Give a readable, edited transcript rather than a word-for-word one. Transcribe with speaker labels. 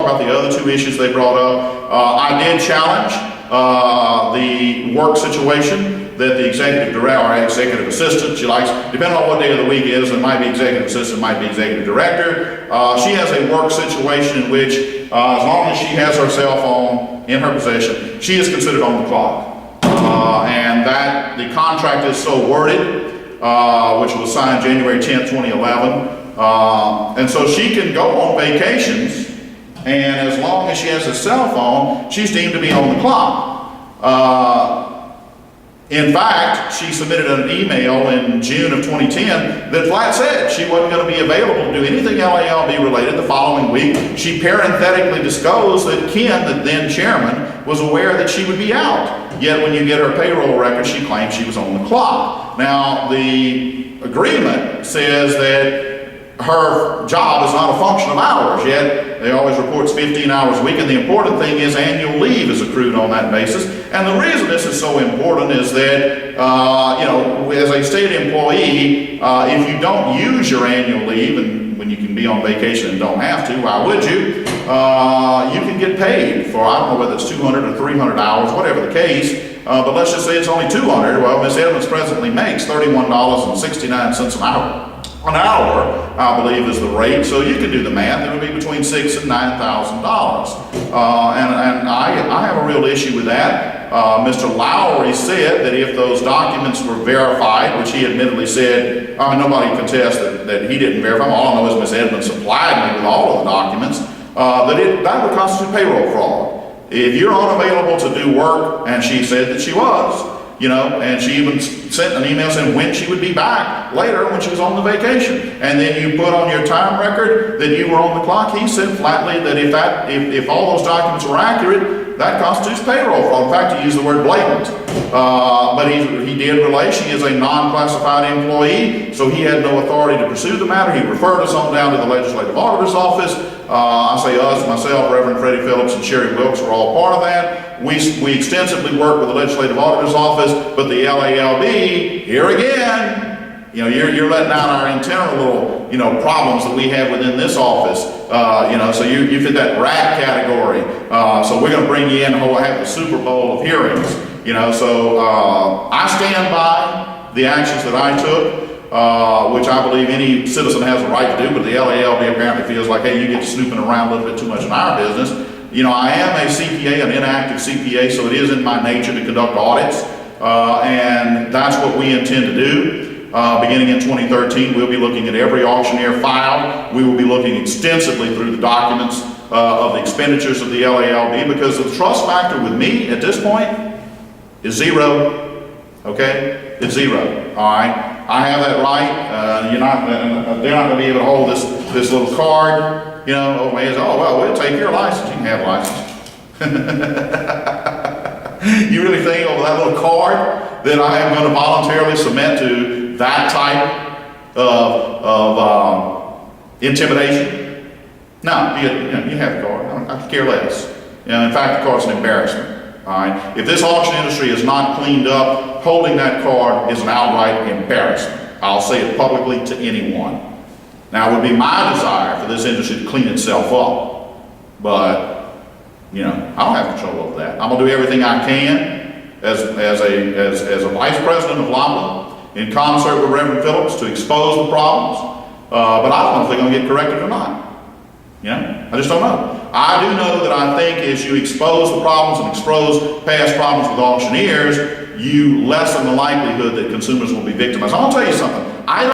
Speaker 1: about the other two issues they brought up. I did challenge the work situation that the executive director or executive assistant, she likes, depending on what day of the week it is, it might be executive assistant, might be executive director. She has a work situation in which, as long as she has her cell phone in her possession, she is considered on the clock. And that the contract is so worded, which was signed January 10th, 2011. And so she can go on vacations, and as long as she has a cell phone, she's deemed to be on the clock. In fact, she submitted an email in June of 2010 that flat said she wasn't going to be available to do anything LALB related the following week. She parenthetically disclosed that Ken, the then chairman, was aware that she would be out. Yet when you get her payroll record, she claimed she was on the clock. Now, the agreement says that her job is not a function of hours, yet they always report 15 hours a week, and the important thing is annual leave is accrued on that basis. And the reason this is so important is that, as a state employee, if you don't use your annual leave, and when you can be on vacation and don't have to, why would you? You can get paid for, I don't know whether it's 200 or 300 hours, whatever the case, but let's just say it's only 200. Well, Ms. Edmonds presently makes $31.69 an hour. An hour, I believe, is the rate, so you can do the math. It would be between $6,000 and $9,000. And I have a real issue with that. Mr. Lowry said that if those documents were verified, which he admittedly said, nobody contests that he didn't verify them. All I know is Ms. Edmonds supplied me with all of the documents, that would constitute payroll fraud. If you're unavailable to do work, and she said that she was, and she even sent an email saying when she would be back later when she was on the vacation. And then you put on your time record that you were on the clock. He said flatly that if all those documents were accurate, that constitutes payroll fraud. In fact, he used the word blatant. But he did relay she is a non-classified employee, so he had no authority to pursue the matter. He referred us on down to the Legislative Auditor's Office. I say us, myself, Reverend Freddie Phillips, and Sherry Wilkes were all part of that. We extensively worked with the Legislative Auditor's Office, but the LALB, here again, you're letting out our internal little, problems that we have within this office. So you fit that rat category. So we're going to bring you in and have the Super Bowl of hearings. So I stand by the actions that I took. Which I believe any citizen has a right to do, but the LALB apparently feels like, hey, you get snooping around a little bit too much in our business. I am a CPA, an inactive CPA, so it is in my nature to conduct audits, and that's what we intend to do. Beginning in 2013, we'll be looking at every auctioneer file. We will be looking extensively through the documents of the expenditures of the LALB, because the trust factor with me at this point is zero. Okay? It's zero. All right? I have that right. They're not going to be able to hold this little card. We'll take your license. You can have a license. You really think over that little card that I am going to voluntarily submit to that type of intimidation? No, you have the card. I care less. In fact, the card's an embarrassment. All right. If this auction industry is not cleaned up, holding that card is an outright embarrassment. I'll say it publicly to anyone. Now, it would be my desire for this industry to clean itself up, but I don't have control over that. I'm gonna do everything I can as a vice president of LALB in concert with Reverend Phillips to expose the problems. But I don't know if they're gonna get corrected or not. I just don't know. I do know that I think as you expose the problems and expose past problems with auctioneers, you lessen the likelihood that consumers will be victimized. I'm gonna tell you something.